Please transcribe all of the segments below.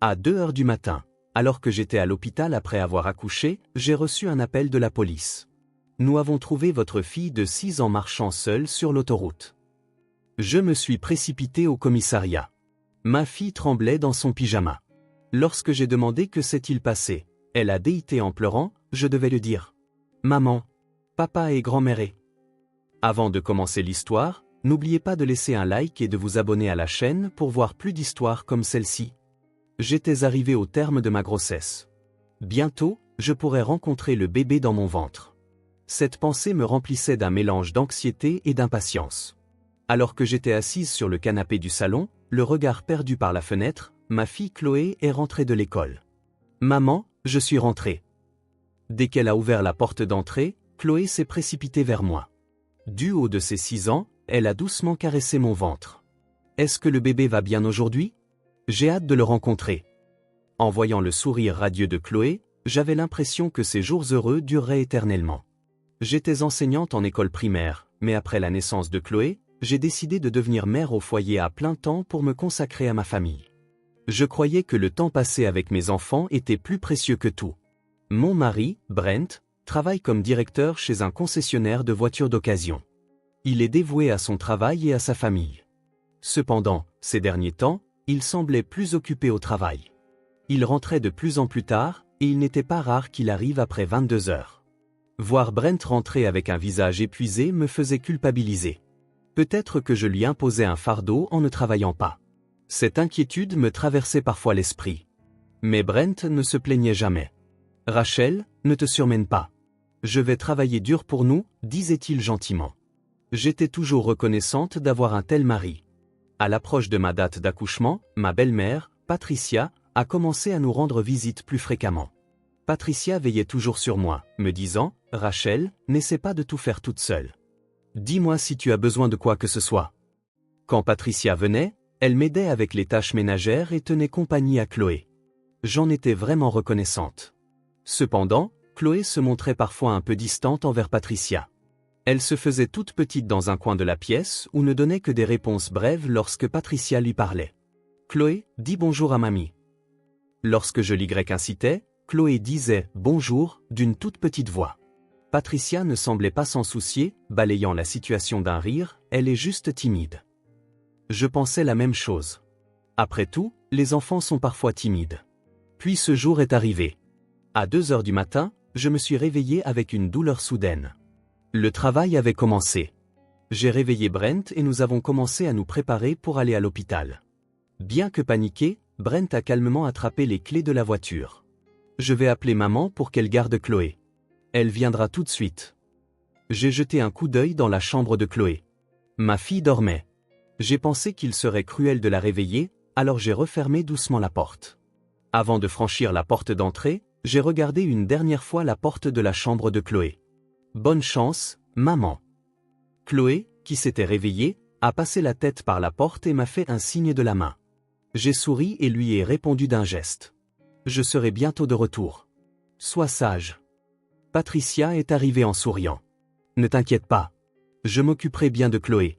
À 2 heures du matin, alors que j'étais à l'hôpital après avoir accouché, j'ai reçu un appel de la police. Nous avons trouvé votre fille de 6 ans marchant seule sur l'autoroute. Je me suis précipité au commissariat. Ma fille tremblait dans son pyjama. Lorsque j'ai demandé que s'est-il passé, elle a déhité en pleurant, je devais le dire. Maman, papa et grand-mère. Avant de commencer l'histoire, n'oubliez pas de laisser un like et de vous abonner à la chaîne pour voir plus d'histoires comme celle-ci. J'étais arrivé au terme de ma grossesse. Bientôt, je pourrais rencontrer le bébé dans mon ventre. Cette pensée me remplissait d'un mélange d'anxiété et d'impatience. Alors que j'étais assise sur le canapé du salon, le regard perdu par la fenêtre, ma fille Chloé est rentrée de l'école. Maman, je suis rentrée. Dès qu'elle a ouvert la porte d'entrée, Chloé s'est précipitée vers moi. Du haut de ses 6 ans, elle a doucement caressé mon ventre. Est-ce que le bébé va bien aujourd'hui? J'ai hâte de le rencontrer. En voyant le sourire radieux de Chloé, j'avais l'impression que ces jours heureux dureraient éternellement. J'étais enseignante en école primaire, mais après la naissance de Chloé, j'ai décidé de devenir mère au foyer à plein temps pour me consacrer à ma famille. Je croyais que le temps passé avec mes enfants était plus précieux que tout. Mon mari, Brent, travaille comme directeur chez un concessionnaire de voitures d'occasion. Il est dévoué à son travail et à sa famille. Cependant, ces derniers temps, il semblait plus occupé au travail. Il rentrait de plus en plus tard, et il n'était pas rare qu'il arrive après 22 heures. Voir Brent rentrer avec un visage épuisé me faisait culpabiliser. Peut-être que je lui imposais un fardeau en ne travaillant pas. Cette inquiétude me traversait parfois l'esprit. Mais Brent ne se plaignait jamais. « Rachel, ne te surmène pas. Je vais travailler dur pour nous, disait-il gentiment. J'étais toujours reconnaissante d'avoir un tel mari. À l'approche de ma date d'accouchement, ma belle-mère, Patricia, a commencé à nous rendre visite plus fréquemment. Patricia veillait toujours sur moi, me disant « Rachel, n'essaie pas de tout faire toute seule. Dis-moi si tu as besoin de quoi que ce soit. » Quand Patricia venait, elle m'aidait avec les tâches ménagères et tenait compagnie à Chloé. J'en étais vraiment reconnaissante. Cependant, Chloé se montrait parfois un peu distante envers Patricia. Elle se faisait toute petite dans un coin de la pièce ou ne donnait que des réponses brèves lorsque Patricia lui parlait. « Chloé, dis bonjour à mamie. » Lorsque je l'y incitais, Chloé disait « bonjour » d'une toute petite voix. Patricia ne semblait pas s'en soucier, balayant la situation d'un rire, elle est juste timide. Je pensais la même chose. Après tout, les enfants sont parfois timides. Puis ce jour est arrivé. À 2 heures du matin, je me suis réveillé avec une douleur soudaine. Le travail avait commencé. J'ai réveillé Brent et nous avons commencé à nous préparer pour aller à l'hôpital. Bien que paniqué, Brent a calmement attrapé les clés de la voiture. Je vais appeler maman pour qu'elle garde Chloé. Elle viendra tout de suite. J'ai jeté un coup d'œil dans la chambre de Chloé. Ma fille dormait. J'ai pensé qu'il serait cruel de la réveiller, alors j'ai refermé doucement la porte. Avant de franchir la porte d'entrée, j'ai regardé une dernière fois la porte de la chambre de Chloé. Bonne chance, maman. Chloé, qui s'était réveillée, a passé la tête par la porte et m'a fait un signe de la main. J'ai souri et lui ai répondu d'un geste. Je serai bientôt de retour. Sois sage. Patricia est arrivée en souriant. Ne t'inquiète pas. Je m'occuperai bien de Chloé.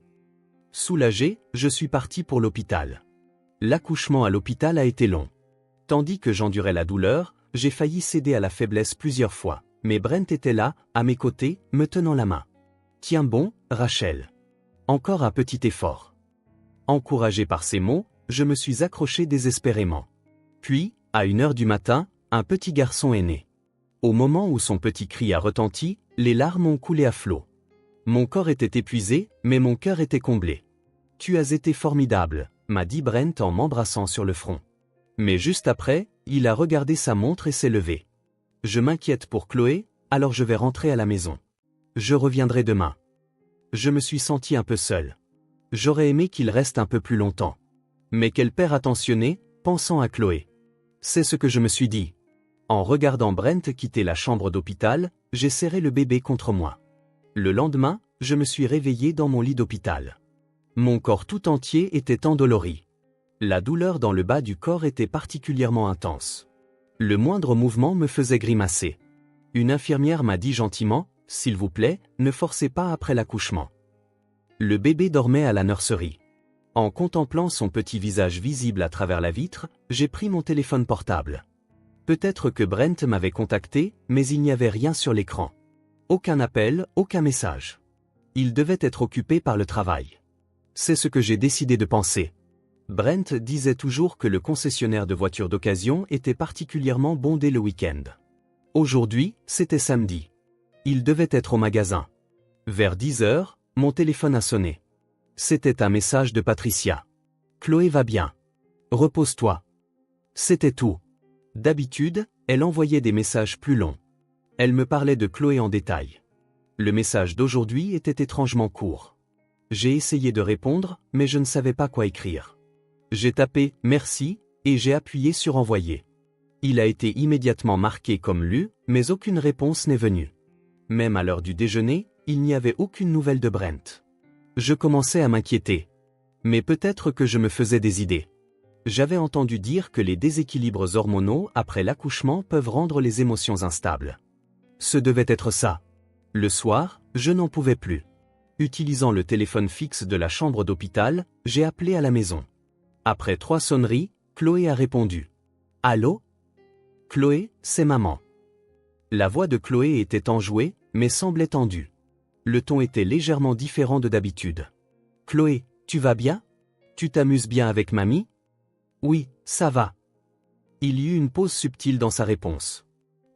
Soulagé, je suis parti pour l'hôpital. L'accouchement à l'hôpital a été long. Tandis que j'endurais la douleur, j'ai failli céder à la faiblesse plusieurs fois. Mais Brent était là, à mes côtés, me tenant la main. Tiens bon, Rachel. Encore un petit effort. Encouragé par ces mots, je me suis accroché désespérément. Puis, à 1 heure du matin, un petit garçon est né. Au moment où son petit cri a retenti, les larmes ont coulé à flot. Mon corps était épuisé, mais mon cœur était comblé. Tu as été formidable, m'a dit Brent en m'embrassant sur le front. Mais juste après, il a regardé sa montre et s'est levé. Je m'inquiète pour Chloé, alors je vais rentrer à la maison. Je reviendrai demain. Je me suis senti un peu seul. J'aurais aimé qu'il reste un peu plus longtemps. Mais quel père attentionné, pensant à Chloé. C'est ce que je me suis dit. En regardant Brent quitter la chambre d'hôpital, j'ai serré le bébé contre moi. Le lendemain, je me suis réveillé dans mon lit d'hôpital. Mon corps tout entier était endolori. La douleur dans le bas du corps était particulièrement intense. Le moindre mouvement me faisait grimacer. Une infirmière m'a dit gentiment, « S'il vous plaît, ne forcez pas après l'accouchement. » Le bébé dormait à la nurserie. En contemplant son petit visage visible à travers la vitre, j'ai pris mon téléphone portable. Peut-être que Brent m'avait contacté, mais il n'y avait rien sur l'écran. Aucun appel, aucun message. Il devait être occupé par le travail. C'est ce que j'ai décidé de penser. Brent disait toujours que le concessionnaire de voitures d'occasion était particulièrement bondé le week-end. Aujourd'hui, c'était samedi. Il devait être au magasin. Vers 10 heures, mon téléphone a sonné. C'était un message de Patricia. Chloé va bien. Repose-toi. C'était tout. D'habitude, elle envoyait des messages plus longs. Elle me parlait de Chloé en détail. Le message d'aujourd'hui était étrangement court. J'ai essayé de répondre, mais je ne savais pas quoi écrire. J'ai tapé « Merci » et j'ai appuyé sur « Envoyer ». Il a été immédiatement marqué comme lu, mais aucune réponse n'est venue. Même à l'heure du déjeuner, il n'y avait aucune nouvelle de Brent. Je commençais à m'inquiéter. Mais peut-être que je me faisais des idées. J'avais entendu dire que les déséquilibres hormonaux après l'accouchement peuvent rendre les émotions instables. Ce devait être ça. Le soir, je n'en pouvais plus. Utilisant le téléphone fixe de la chambre d'hôpital, j'ai appelé à la maison. Après 3 sonneries, Chloé a répondu. « Allô ? Chloé, c'est maman. » La voix de Chloé était enjouée, mais semblait tendue. Le ton était légèrement différent de d'habitude. « Chloé, tu vas bien ? Tu t'amuses bien avec mamie ? » « Oui, ça va. » Il y eut une pause subtile dans sa réponse.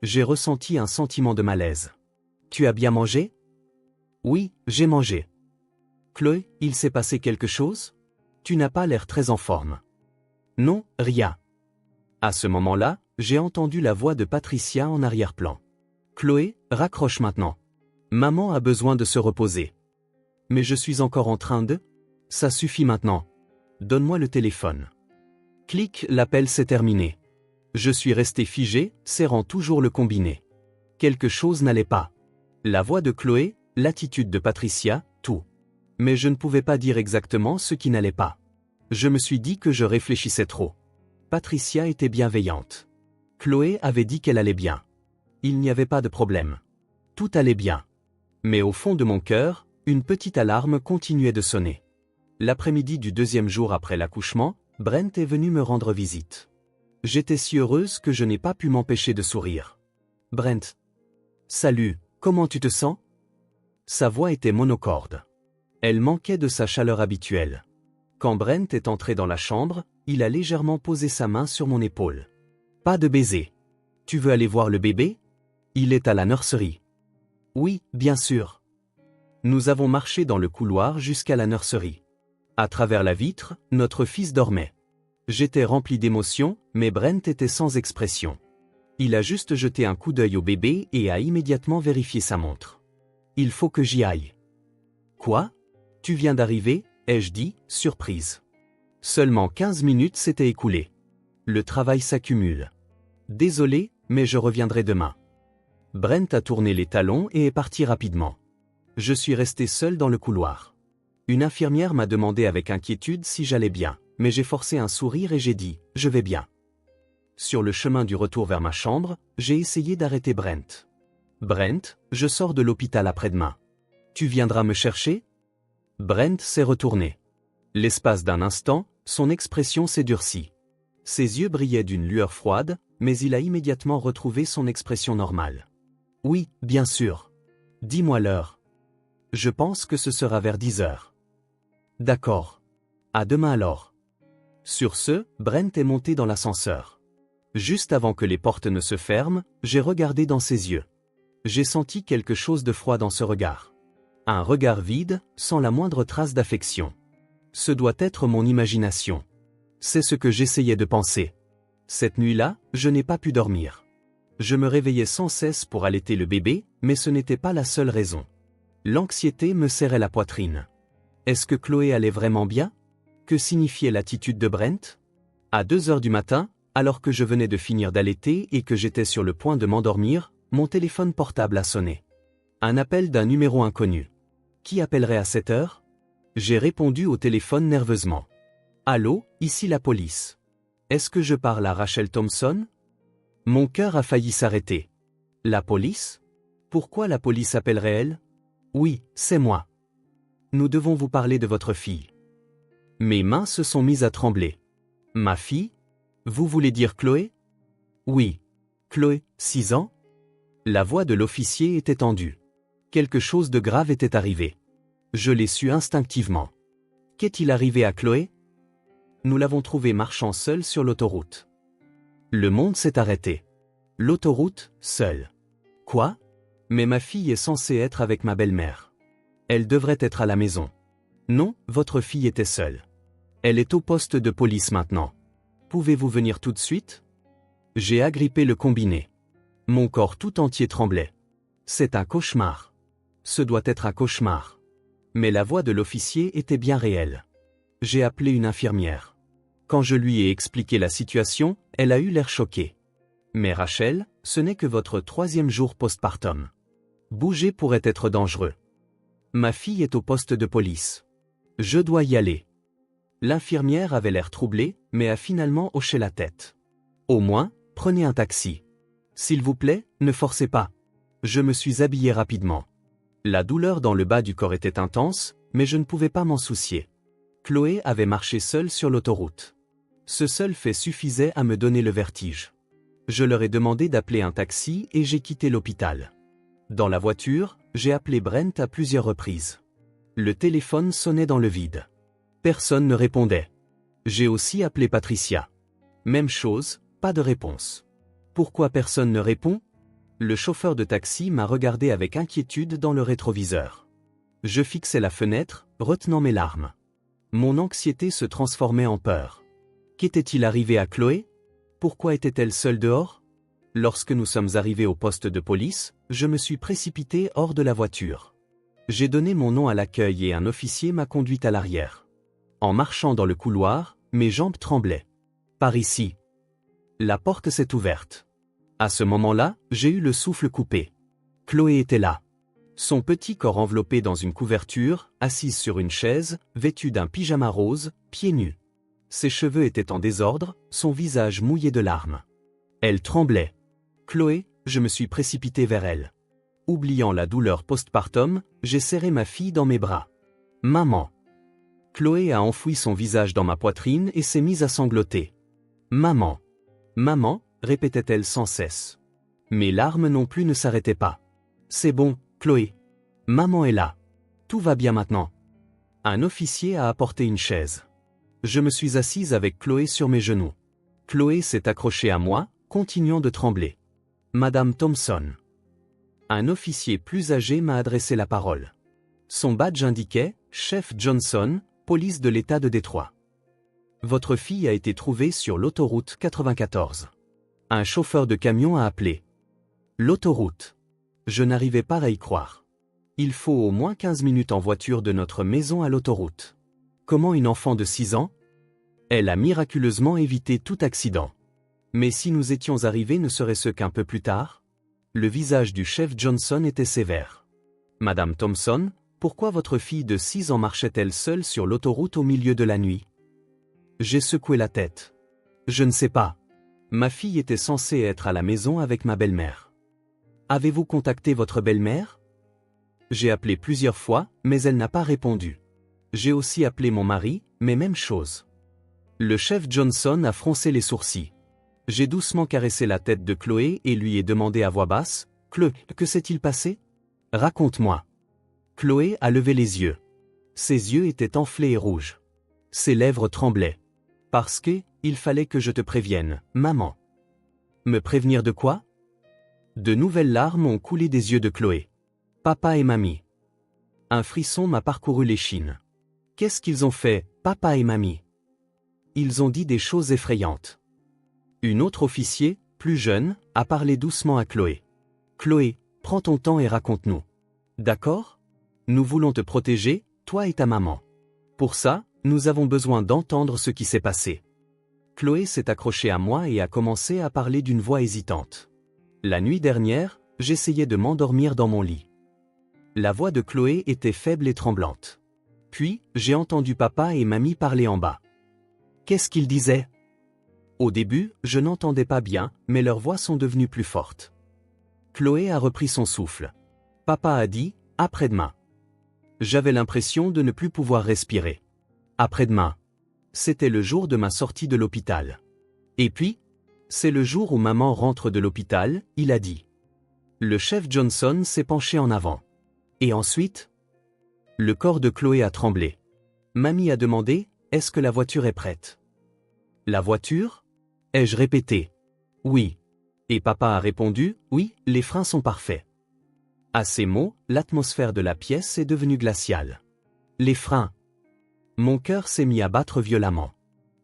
J'ai ressenti un sentiment de malaise. « Tu as bien mangé ? » « Oui, j'ai mangé. »« Chloé, il s'est passé quelque chose ? Tu n'as pas l'air très en forme. »« Non, rien. » À ce moment-là, j'ai entendu la voix de Patricia en arrière-plan. « Chloé, raccroche maintenant. Maman a besoin de se reposer. »« Mais je suis encore en train de... » »« Ça suffit maintenant. Donne-moi le téléphone. » Clic, l'appel s'est terminé. Je suis resté figé, serrant toujours le combiné. Quelque chose n'allait pas. La voix de Chloé, l'attitude de Patricia, tout. Mais je ne pouvais pas dire exactement ce qui n'allait pas. Je me suis dit que je réfléchissais trop. Patricia était bienveillante. Chloé avait dit qu'elle allait bien. Il n'y avait pas de problème. Tout allait bien. Mais au fond de mon cœur, une petite alarme continuait de sonner. L'après-midi du 2e jour après l'accouchement, Brent est venu me rendre visite. J'étais si heureuse que je n'ai pas pu m'empêcher de sourire. « Brent. Salut, comment tu te sens ?» Sa voix était monocorde. Elle manquait de sa chaleur habituelle. Quand Brent est entré dans la chambre, il a légèrement posé sa main sur mon épaule. « Pas de baiser. Tu veux aller voir le bébé ? Il est à la nurserie. »« Oui, bien sûr. » Nous avons marché dans le couloir jusqu'à la nurserie. À travers la vitre, notre fils dormait. J'étais rempli d'émotion, mais Brent était sans expression. Il a juste jeté un coup d'œil au bébé et a immédiatement vérifié sa montre. « Il faut que j'y aille. »« Quoi ? Tu viens d'arriver ?» ai-je dit, surprise. Seulement 15 minutes s'étaient écoulées. Le travail s'accumule. « Désolé, mais je reviendrai demain. » Brent a tourné les talons et est parti rapidement. Je suis resté seul dans le couloir. Une infirmière m'a demandé avec inquiétude si j'allais bien, mais j'ai forcé un sourire et j'ai dit « Je vais bien ». Sur le chemin du retour vers ma chambre, j'ai essayé d'arrêter Brent. « Brent, je sors de l'hôpital après-demain. Tu viendras me chercher ?» Brent s'est retourné. L'espace d'un instant, son expression s'est durcie. Ses yeux brillaient d'une lueur froide, mais il a immédiatement retrouvé son expression normale. « Oui, bien sûr. Dis-moi l'heure. » « Je pense que ce sera vers 10 heures. » « D'accord. À demain alors. » Sur ce, Brent est monté dans l'ascenseur. Juste avant que les portes ne se ferment, j'ai regardé dans ses yeux. J'ai senti quelque chose de froid dans ce regard. Un regard vide, sans la moindre trace d'affection. Ce doit être mon imagination. C'est ce que j'essayais de penser. Cette nuit-là, je n'ai pas pu dormir. Je me réveillais sans cesse pour allaiter le bébé, mais ce n'était pas la seule raison. L'anxiété me serrait la poitrine. Est-ce que Chloé allait vraiment bien ? Que signifiait l'attitude de Brent ? À 2 heures du matin, alors que je venais de finir d'allaiter et que j'étais sur le point de m'endormir, mon téléphone portable a sonné. Un appel d'un numéro inconnu. Qui appellerait à cette heure ? J'ai répondu au téléphone nerveusement. Allô, ici la police. Est-ce que je parle à Rachel Thompson ? Mon cœur a failli s'arrêter. La police ? Pourquoi la police appellerait-elle ? Oui, c'est moi. Nous devons vous parler de votre fille. Mes mains se sont mises à trembler. Ma fille? Vous voulez dire Chloé? Oui. Chloé, 6 ans? La voix de l'officier était tendue. Quelque chose de grave était arrivé. Je l'ai su instinctivement. Qu'est-il arrivé à Chloé? Nous l'avons trouvée marchant seule sur l'autoroute. Le monde s'est arrêté. L'autoroute, seule. Quoi? Mais ma fille est censée être avec ma belle-mère. Elle devrait être à la maison. Non, votre fille était seule. Elle est au poste de police maintenant. Pouvez-vous venir tout de suite? J'ai agrippé le combiné. Mon corps tout entier tremblait. C'est un cauchemar. Ce doit être un cauchemar. Mais la voix de l'officier était bien réelle. J'ai appelé une infirmière. Quand je lui ai expliqué la situation, elle a eu l'air choquée. Mais Rachel, ce n'est que votre 3e jour postpartum. Bouger pourrait être dangereux. Ma fille est au poste de police. Je dois y aller. L'infirmière avait l'air troublée, mais a finalement hoché la tête. Au moins, prenez un taxi. S'il vous plaît, ne forcez pas. Je me suis habillé rapidement. La douleur dans le bas du corps était intense, mais je ne pouvais pas m'en soucier. Chloé avait marché seule sur l'autoroute. Ce seul fait suffisait à me donner le vertige. Je leur ai demandé d'appeler un taxi et j'ai quitté l'hôpital. Dans la voiture, j'ai appelé Brent à plusieurs reprises. Le téléphone sonnait dans le vide. Personne ne répondait. J'ai aussi appelé Patricia. Même chose, pas de réponse. Pourquoi personne ne répond? Le chauffeur de taxi m'a regardé avec inquiétude dans le rétroviseur. Je fixais la fenêtre, retenant mes larmes. Mon anxiété se transformait en peur. Qu'était-il arrivé à Chloé? Pourquoi était-elle seule dehors? Lorsque nous sommes arrivés au poste de police, je me suis précipité hors de la voiture. J'ai donné mon nom à l'accueil et un officier m'a conduit à l'arrière. En marchant dans le couloir, mes jambes tremblaient. Par ici. La porte s'est ouverte. À ce moment-là, j'ai eu le souffle coupé. Chloé était là. Son petit corps enveloppé dans une couverture, assise sur une chaise, vêtue d'un pyjama rose, pieds nus. Ses cheveux étaient en désordre, son visage mouillé de larmes. Elle tremblait. Chloé, je me suis précipité vers elle. Oubliant la douleur postpartum, j'ai serré ma fille dans mes bras. Maman. Chloé a enfoui son visage dans ma poitrine et s'est mise à sangloter. Maman. Maman, répétait-elle sans cesse. Mes larmes non plus ne s'arrêtaient pas. C'est bon, Chloé. Maman est là. Tout va bien maintenant. Un officier a apporté une chaise. Je me suis assise avec Chloé sur mes genoux. Chloé s'est accrochée à moi, continuant de trembler. Madame Thompson. Un officier plus âgé m'a adressé la parole. Son badge indiquait « Chef Johnson, police de l'État de Détroit. Votre fille a été trouvée sur l'autoroute 94. Un chauffeur de camion a appelé. L'autoroute. Je n'arrivais pas à y croire. Il faut au moins 15 minutes en voiture de notre maison à l'autoroute. Comment une enfant de 6 ans? Elle a miraculeusement évité tout accident. Mais si nous étions arrivés ne serait-ce qu'un peu plus tard? Le visage du chef Johnson était sévère. Madame Thompson, pourquoi votre fille de 6 ans marchait-elle seule sur l'autoroute au milieu de la nuit? J'ai secoué la tête. Je ne sais pas. Ma fille était censée être à la maison avec ma belle-mère. Avez-vous contacté votre belle-mère? J'ai appelé plusieurs fois, mais elle n'a pas répondu. J'ai aussi appelé mon mari, mais même chose. Le chef Johnson a froncé les sourcils. J'ai doucement caressé la tête de Chloé et lui ai demandé à voix basse, « Chloé, que s'est-il passé? Raconte-moi. » Chloé a levé les yeux. Ses yeux étaient enflés et rouges. Ses lèvres tremblaient. Parce que, il fallait que je te prévienne, maman. Me prévenir de quoi? De nouvelles larmes ont coulé des yeux de Chloé. Papa et mamie. Un frisson m'a parcouru l'échine. Qu'est-ce qu'ils ont fait, papa et mamie? Ils ont dit des choses effrayantes. Une autre officier, plus jeune, a parlé doucement à Chloé. Chloé, prends ton temps et raconte-nous. D'accord? Nous voulons te protéger, toi et ta maman. Pour ça, nous avons besoin d'entendre ce qui s'est passé. Chloé s'est accrochée à moi et a commencé à parler d'une voix hésitante. La nuit dernière, j'essayais de m'endormir dans mon lit. La voix de Chloé était faible et tremblante. Puis, j'ai entendu papa et mamie parler en bas. Qu'est-ce qu'ils disaient? Au début, je n'entendais pas bien, mais leurs voix sont devenues plus fortes. Chloé a repris son souffle. Papa a dit, après-demain. J'avais l'impression de ne plus pouvoir respirer. Après-demain. C'était le jour de ma sortie de l'hôpital. Et puis, c'est le jour où maman rentre de l'hôpital, il a dit. Le chef Johnson s'est penché en avant. Et ensuite? Le corps de Chloé a tremblé. Mamie a demandé, est-ce que la voiture est prête? La voiture? Ai-je répété. Oui. Et papa a répondu, oui, les freins sont parfaits. À ces mots, l'atmosphère de la pièce est devenue glaciale. Les freins. Mon cœur s'est mis à battre violemment.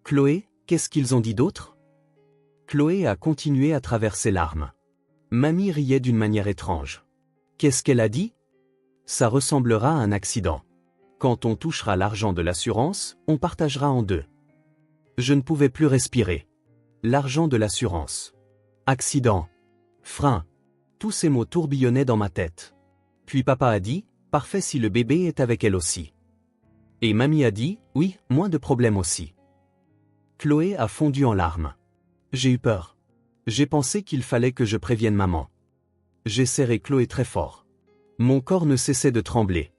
Chloé, qu'est-ce qu'ils ont dit d'autre? Chloé a continué à travers ses larmes. Mamie riait d'une manière étrange. Qu'est-ce qu'elle a dit? Ça ressemblera à un accident. Quand on touchera l'argent de l'assurance, on partagera en deux. Je ne pouvais plus respirer. L'argent de l'assurance. Accident. Frein. Tous ces mots tourbillonnaient dans ma tête. Puis papa a dit, parfait si le bébé est avec elle aussi. Et mamie a dit, oui, moins de problèmes aussi. Chloé a fondu en larmes. J'ai eu peur. J'ai pensé qu'il fallait que je prévienne maman. J'ai serré Chloé très fort. Mon corps ne cessait de trembler.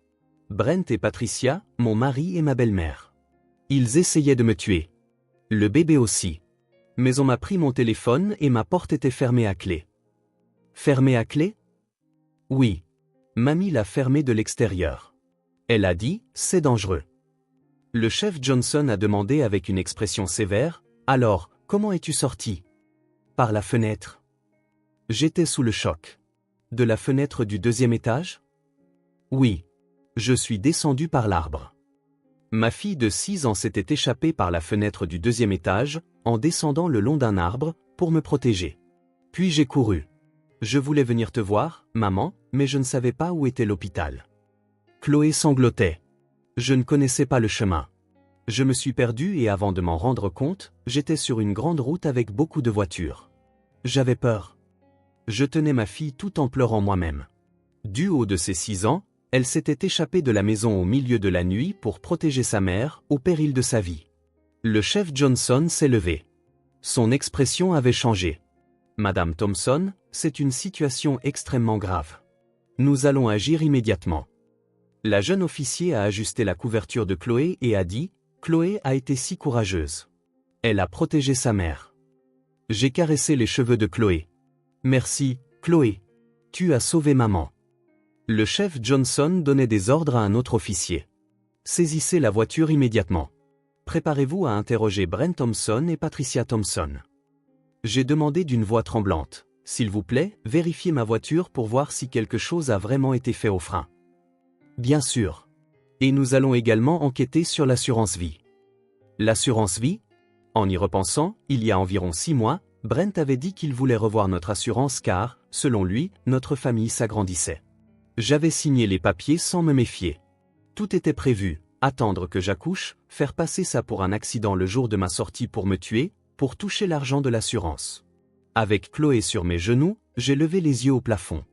Brent et Patricia, mon mari et ma belle-mère. Ils essayaient de me tuer. Le bébé aussi. Mais on m'a pris mon téléphone et ma porte était fermée à clé. Fermée à clé? Oui. Mamie l'a fermée de l'extérieur. Elle a dit, c'est dangereux. Le chef Johnson a demandé avec une expression sévère, alors, comment es-tu sorti? Par la fenêtre. J'étais sous le choc. De la fenêtre du deuxième étage? Oui. Je suis descendu par l'arbre. Ma fille de 6 ans s'était échappée par la fenêtre du deuxième étage, en descendant le long d'un arbre, pour me protéger. Puis j'ai couru. Je voulais venir te voir, maman, mais je ne savais pas où était l'hôpital. Chloé sanglotait. Je ne connaissais pas le chemin. Je me suis perdu et avant de m'en rendre compte, j'étais sur une grande route avec beaucoup de voitures. J'avais peur. Je tenais ma fille tout en pleurant moi-même. Du haut de ses 6 ans, elle s'était échappée de la maison au milieu de la nuit pour protéger sa mère, au péril de sa vie. Le chef Johnson s'est levé. Son expression avait changé. Madame Thompson, c'est une situation extrêmement grave. Nous allons agir immédiatement. La jeune officier a ajusté la couverture de Chloé et a dit, Chloé a été si courageuse. Elle a protégé sa mère. J'ai caressé les cheveux de Chloé. Merci, Chloé. Tu as sauvé maman. Le chef Johnson donnait des ordres à un autre officier. Saisissez la voiture immédiatement. Préparez-vous à interroger Brent Thompson et Patricia Thompson. J'ai demandé d'une voix tremblante. S'il vous plaît, vérifiez ma voiture pour voir si quelque chose a vraiment été fait au frein. Bien sûr. Et nous allons également enquêter sur l'assurance vie. L'assurance vie? En y repensant, il y a environ 6 mois, Brent avait dit qu'il voulait revoir notre assurance car, selon lui, notre famille s'agrandissait. J'avais signé les papiers sans me méfier. Tout était prévu, attendre que j'accouche, faire passer ça pour un accident le jour de ma sortie pour me tuer, pour toucher l'argent de l'assurance. Avec Chloé sur mes genoux, j'ai levé les yeux au plafond.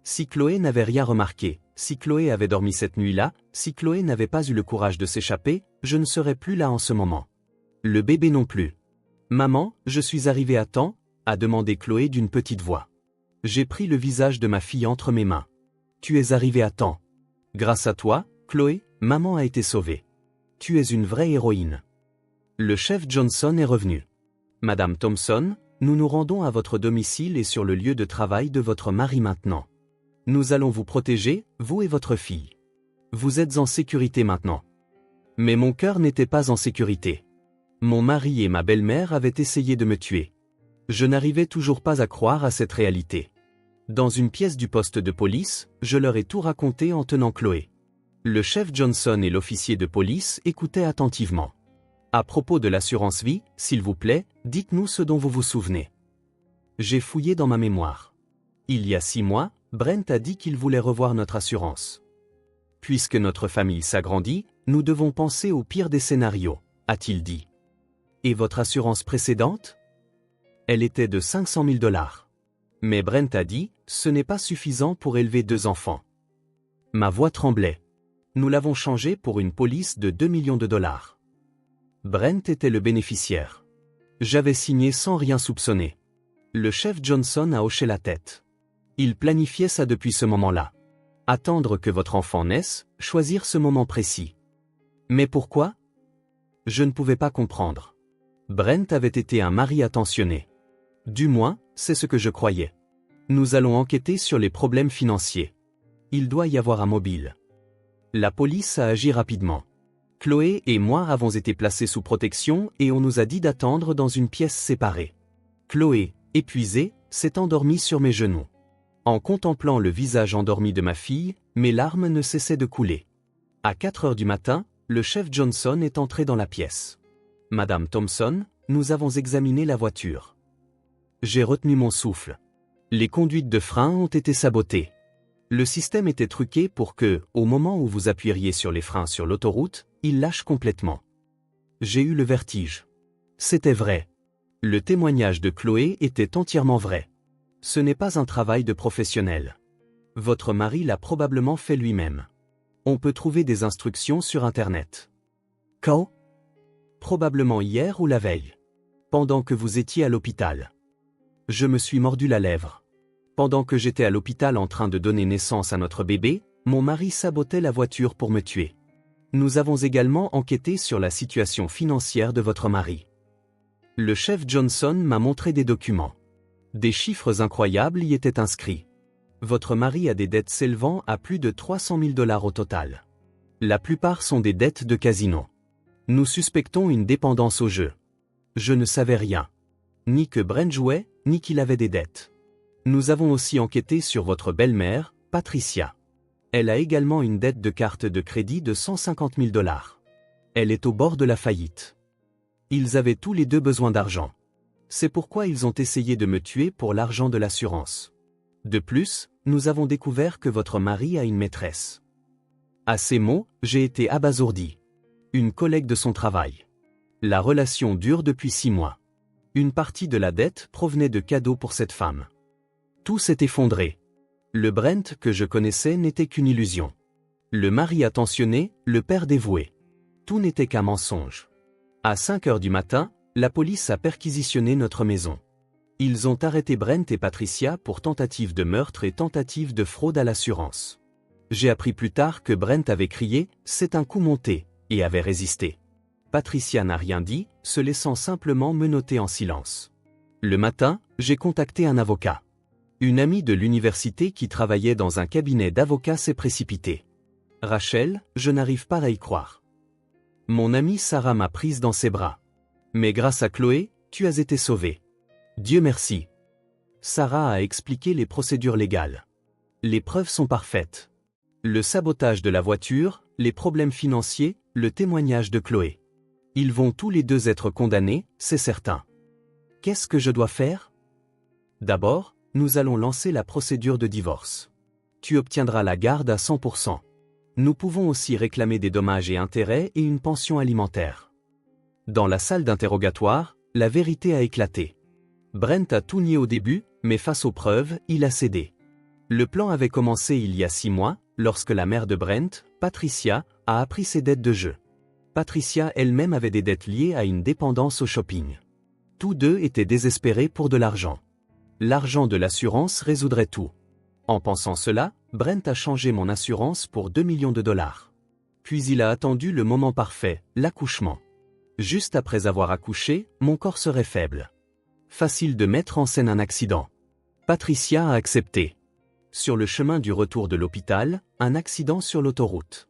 Si Chloé n'avait rien remarqué, si Chloé avait dormi cette nuit-là, si Chloé n'avait pas eu le courage de s'échapper, je ne serais plus là en ce moment. Le bébé non plus. Maman, je suis arrivé à temps, a demandé Chloé d'une petite voix. J'ai pris le visage de ma fille entre mes mains. Tu es arrivé à temps. Grâce à toi, Chloé, maman a été sauvée. Tu es une vraie héroïne. Le chef Johnson est revenu. Madame Thompson, nous nous rendons à votre domicile et sur le lieu de travail de votre mari maintenant. Nous allons vous protéger, vous et votre fille. Vous êtes en sécurité maintenant. Mais mon cœur n'était pas en sécurité. Mon mari et ma belle-mère avaient essayé de me tuer. Je n'arrivais toujours pas à croire à cette réalité. Dans une pièce du poste de police, je leur ai tout raconté en tenant Chloé. Le chef Johnson et l'officier de police écoutaient attentivement. À propos de l'assurance vie, s'il vous plaît, dites-nous ce dont vous vous souvenez. J'ai fouillé dans ma mémoire. Il y a 6 mois, Brent a dit qu'il voulait revoir notre assurance. Puisque notre famille s'agrandit, nous devons penser au pire des scénarios, a-t-il dit. Et votre assurance précédente? Elle était de 500 000 $. Mais Brent a dit, ce n'est pas suffisant pour élever 2 enfants. Ma voix tremblait. Nous l'avons changée pour une police de 2 millions de $. Brent était le bénéficiaire. J'avais signé sans rien soupçonner. Le chef Johnson a hoché la tête. Il planifiait ça depuis ce moment-là. Attendre que votre enfant naisse, choisir ce moment précis. Mais pourquoi? Je ne pouvais pas comprendre. Brent avait été un mari attentionné. Du moins, c'est ce que je croyais. Nous allons enquêter sur les problèmes financiers. Il doit y avoir un mobile. La police a agi rapidement. Chloé et moi avons été placés sous protection et on nous a dit d'attendre dans une pièce séparée. Chloé, épuisée, s'est endormie sur mes genoux. En contemplant le visage endormi de ma fille, mes larmes ne cessaient de couler. À 4 heures du matin, le chef Johnson est entré dans la pièce. Madame Thompson, nous avons examiné la voiture. J'ai retenu mon souffle. Les conduites de frein ont été sabotées. Le système était truqué pour que, au moment où vous appuieriez sur les freins sur l'autoroute, il lâche complètement. J'ai eu le vertige. C'était vrai. Le témoignage de Chloé était entièrement vrai. Ce n'est pas un travail de professionnel. Votre mari l'a probablement fait lui-même. On peut trouver des instructions sur Internet. Quand? Probablement hier ou la veille. Pendant que vous étiez à l'hôpital. Je me suis mordu la lèvre. Pendant que j'étais à l'hôpital en train de donner naissance à notre bébé, mon mari sabotait la voiture pour me tuer. Nous avons également enquêté sur la situation financière de votre mari. Le chef Johnson m'a montré des documents. Des chiffres incroyables y étaient inscrits. Votre mari a des dettes s'élevant à plus de 300 000 $ au total. La plupart sont des dettes de casino. Nous suspectons une dépendance au jeu. Je ne savais rien. Ni que Brent jouait, ni qu'il avait des dettes. Nous avons aussi enquêté sur votre belle-mère, Patricia. Elle a également une dette de carte de crédit de 150 000 $. Elle est au bord de la faillite. Ils avaient tous les deux besoin d'argent. C'est pourquoi ils ont essayé de me tuer pour l'argent de l'assurance. De plus, nous avons découvert que votre mari a une maîtresse. À ces mots, j'ai été abasourdi. Une collègue de son travail. La relation dure depuis 6 mois. Une partie de la dette provenait de cadeaux pour cette femme. Tout s'est effondré. Le Brent que je connaissais n'était qu'une illusion. Le mari attentionné, le père dévoué. Tout n'était qu'un mensonge. À 5 heures du matin, la police a perquisitionné notre maison. Ils ont arrêté Brent et Patricia pour tentative de meurtre et tentative de fraude à l'assurance. J'ai appris plus tard que Brent avait crié « c'est un coup monté » et avait résisté. Patricia n'a rien dit, se laissant simplement menotter en silence. Le matin, j'ai contacté un avocat. Une amie de l'université qui travaillait dans un cabinet d'avocats s'est précipitée. « Rachel, je n'arrive pas à y croire. » Mon amie Sarah m'a prise dans ses bras. « Mais grâce à Chloé, tu as été sauvée. » Dieu merci. Sarah a expliqué les procédures légales. Les preuves sont parfaites. Le sabotage de la voiture, les problèmes financiers, le témoignage de Chloé. Ils vont tous les deux être condamnés, c'est certain. Qu'est-ce que je dois faire? D'abord, nous allons lancer la procédure de divorce. Tu obtiendras la garde à 100%. Nous pouvons aussi réclamer des dommages et intérêts et une pension alimentaire. Dans la salle d'interrogatoire, la vérité a éclaté. Brent a tout nié au début, mais face aux preuves, il a cédé. Le plan avait commencé il y a 6 mois, lorsque la mère de Brent, Patricia, a appris ses dettes de jeu. Patricia elle-même avait des dettes liées à une dépendance au shopping. Tous deux étaient désespérés pour de l'argent. L'argent de l'assurance résoudrait tout. En pensant cela, Brent a changé mon assurance pour 2 millions de $. Puis il a attendu le moment parfait, l'accouchement. Juste après avoir accouché, mon corps serait faible. Facile de mettre en scène un accident. Patricia a accepté. Sur le chemin du retour de l'hôpital, un accident sur l'autoroute.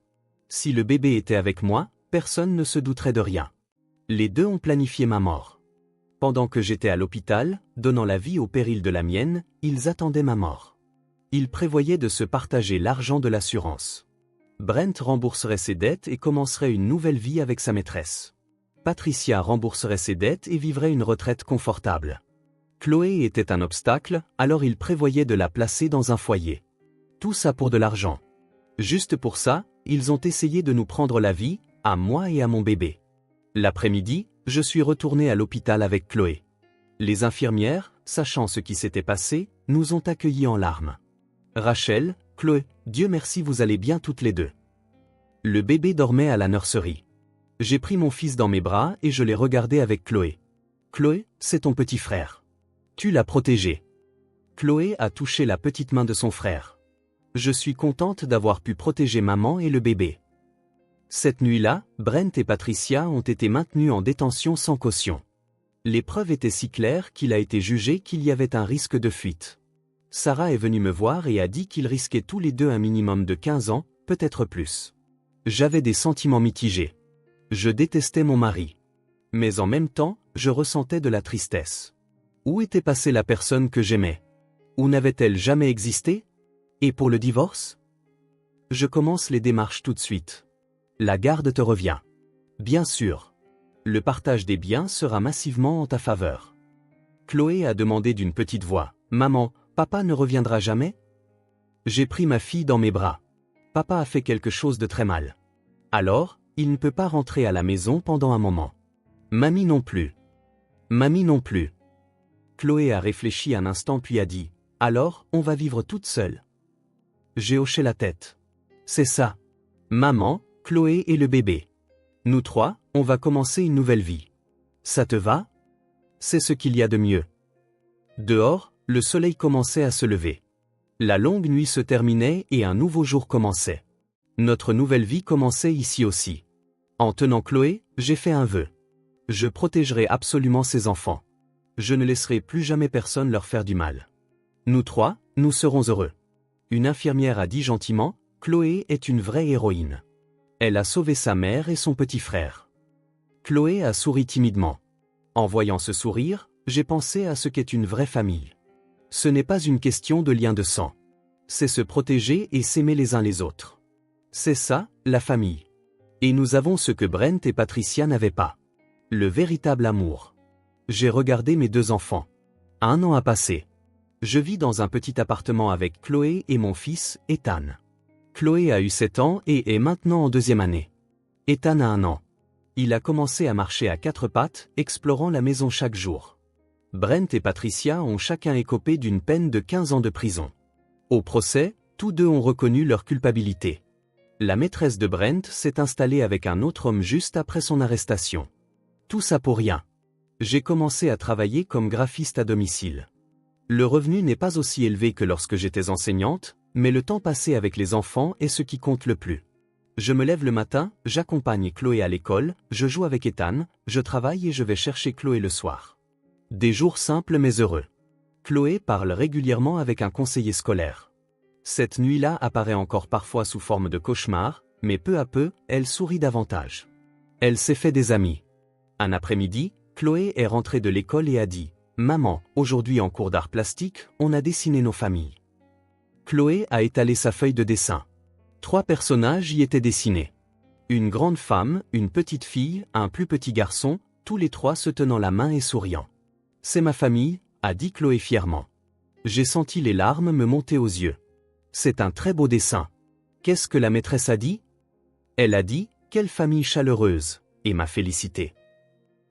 Si le bébé était avec moi, personne ne se douterait de rien. Les deux ont planifié ma mort. Pendant que j'étais à l'hôpital, donnant la vie au péril de la mienne, ils attendaient ma mort. Ils prévoyaient de se partager l'argent de l'assurance. Brent rembourserait ses dettes et commencerait une nouvelle vie avec sa maîtresse. Patricia rembourserait ses dettes et vivrait une retraite confortable. Chloé était un obstacle, alors il prévoyait de la placer dans un foyer. Tout ça pour de l'argent. Juste pour ça, ils ont essayé de nous prendre la vie, à moi et à mon bébé. L'après-midi, je suis retourné à l'hôpital avec Chloé. Les infirmières, sachant ce qui s'était passé, nous ont accueillis en larmes. Rachel, Chloé, Dieu merci vous allez bien toutes les deux. Le bébé dormait à la nurserie. J'ai pris mon fils dans mes bras et je l'ai regardé avec Chloé. Chloé, c'est ton petit frère. Tu l'as protégé. Chloé a touché la petite main de son frère. Je suis contente d'avoir pu protéger maman et le bébé. Cette nuit-là, Brent et Patricia ont été maintenus en détention sans caution. Les preuves étaient si claires qu'il a été jugé qu'il y avait un risque de fuite. Sarah est venue me voir et a dit qu'ils risquaient tous les deux un minimum de 15 ans, peut-être plus. J'avais des sentiments mitigés. Je détestais mon mari. Mais en même temps, je ressentais de la tristesse. Où était passée la personne que j'aimais? Où n'avait-elle jamais existé? Et pour le divorce? Je commence les démarches tout de suite. La garde te revient. Bien sûr. Le partage des biens sera massivement en ta faveur. Chloé a demandé d'une petite voix. Maman, papa ne reviendra jamais? J'ai pris ma fille dans mes bras. Papa a fait quelque chose de très mal. Alors, il ne peut pas rentrer à la maison pendant un moment. Mamie non plus. Mamie non plus. Chloé a réfléchi un instant puis a dit, alors, on va vivre toute seule. J'ai hoché la tête. C'est ça. Maman, Chloé et le bébé. Nous trois, on va commencer une nouvelle vie. Ça te va? C'est ce qu'il y a de mieux. Dehors, le soleil commençait à se lever. La longue nuit se terminait et un nouveau jour commençait. Notre nouvelle vie commençait ici aussi. En tenant Chloé, j'ai fait un vœu. Je protégerai absolument ces enfants. Je ne laisserai plus jamais personne leur faire du mal. Nous trois, nous serons heureux. Une infirmière a dit gentiment, Chloé est une vraie héroïne. Elle a sauvé sa mère et son petit frère. Chloé a souri timidement. En voyant ce sourire, j'ai pensé à ce qu'est une vraie famille. Ce n'est pas une question de lien de sang. C'est se protéger et s'aimer les uns les autres. C'est ça, la famille. Et nous avons ce que Brent et Patricia n'avaient pas. Le véritable amour. J'ai regardé mes deux enfants. 1 an a passé. Je vis dans un petit appartement avec Chloé et mon fils, Ethan. Chloé a eu 7 ans et est maintenant en 2e année. Ethan a 1 an. Il a commencé à marcher à 4 pattes, explorant la maison chaque jour. Brent et Patricia ont chacun écopé d'une peine de 15 ans de prison. Au procès, tous deux ont reconnu leur culpabilité. La maîtresse de Brent s'est installée avec un autre homme juste après son arrestation. Tout ça pour rien. J'ai commencé à travailler comme graphiste à domicile. Le revenu n'est pas aussi élevé que lorsque j'étais enseignante, mais le temps passé avec les enfants est ce qui compte le plus. Je me lève le matin, j'accompagne Chloé à l'école, je joue avec Ethan, je travaille et je vais chercher Chloé le soir. Des jours simples mais heureux. Chloé parle régulièrement avec un conseiller scolaire. Cette nuit-là apparaît encore parfois sous forme de cauchemar, mais peu à peu, elle sourit davantage. Elle s'est fait des amis. Un après-midi, Chloé est rentrée de l'école et a dit « Maman, aujourd'hui en cours d'art plastique, on a dessiné nos familles. » Chloé a étalé sa feuille de dessin. 3 personnages y étaient dessinés. Une grande femme, une petite fille, un plus petit garçon, tous les 3 se tenant la main et souriant. « C'est ma famille », a dit Chloé fièrement. J'ai senti les larmes me monter aux yeux. C'est un très beau dessin. Qu'est-ce que la maîtresse a dit? Elle a dit « Quelle famille chaleureuse » et m'a félicité.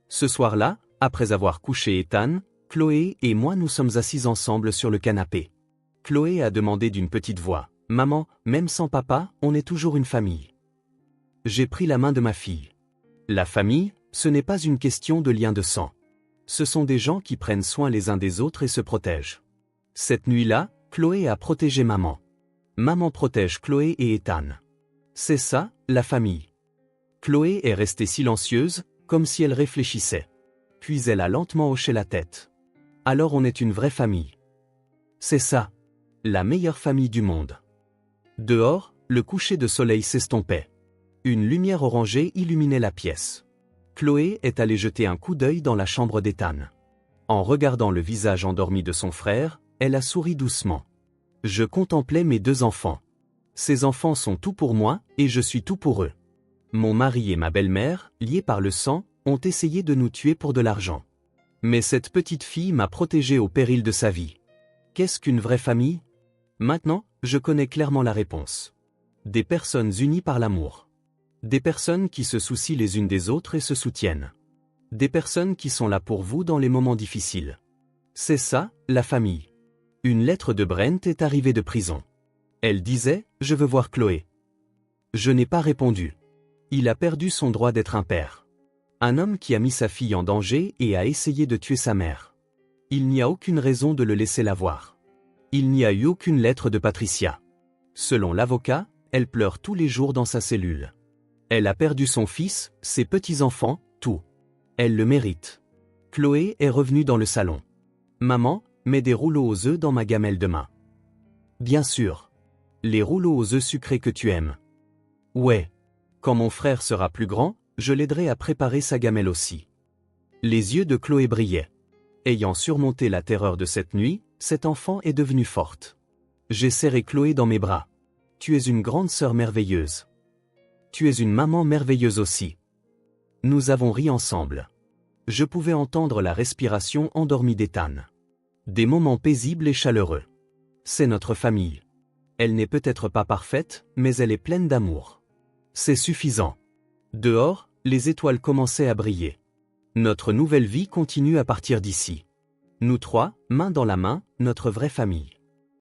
Ce soir-là, après avoir couché Ethan, Chloé et moi nous sommes assis ensemble sur le canapé. Chloé a demandé d'une petite voix, « Maman, même sans papa, on est toujours une famille. » J'ai pris la main de ma fille. La famille, ce n'est pas une question de lien de sang. Ce sont des gens qui prennent soin les uns des autres et se protègent. Cette nuit-là, Chloé a protégé maman. Maman protège Chloé et Ethan. C'est ça, la famille. Chloé est restée silencieuse, comme si elle réfléchissait. Puis elle a lentement hoché la tête. Alors on est une vraie famille. C'est ça. La meilleure famille du monde. Dehors, le coucher de soleil s'estompait. Une lumière orangée illuminait la pièce. Chloé est allée jeter un coup d'œil dans la chambre d'Ethan. En regardant le visage endormi de son frère, elle a souri doucement. Je contemplais mes 2 enfants. Ces enfants sont tout pour moi, et je suis tout pour eux. Mon mari et ma belle-mère, liés par le sang, ont essayé de nous tuer pour de l'argent. Mais cette petite fille m'a protégé au péril de sa vie. Qu'est-ce qu'une vraie famille? Maintenant, je connais clairement la réponse. Des personnes unies par l'amour. Des personnes qui se soucient les unes des autres et se soutiennent. Des personnes qui sont là pour vous dans les moments difficiles. C'est ça, la famille. Une lettre de Brent est arrivée de prison. Elle disait « Je veux voir Chloé ». Je n'ai pas répondu. Il a perdu son droit d'être un père. Un homme qui a mis sa fille en danger et a essayé de tuer sa mère. Il n'y a aucune raison de le laisser la voir. Il n'y a eu aucune lettre de Patricia. Selon l'avocat, elle pleure tous les jours dans sa cellule. Elle a perdu son fils, ses petits-enfants, tout. Elle le mérite. Chloé est revenue dans le salon. Maman, mets des rouleaux aux œufs dans ma gamelle demain. Bien sûr. Les rouleaux aux œufs sucrés que tu aimes. Ouais. Quand mon frère sera plus grand, je l'aiderai à préparer sa gamelle aussi. Les yeux de Chloé brillaient. Ayant surmonté la terreur de cette nuit, cet enfant est devenue forte. J'ai serré Chloé dans mes bras. Tu es une grande sœur merveilleuse. Tu es une maman merveilleuse aussi. Nous avons ri ensemble. Je pouvais entendre la respiration endormie d'Ethan. Des moments paisibles et chaleureux. C'est notre famille. Elle n'est peut-être pas parfaite, mais elle est pleine d'amour. C'est suffisant. Dehors, les étoiles commençaient à briller. Notre nouvelle vie continue à partir d'ici. Nous trois, main dans la main, notre vraie famille.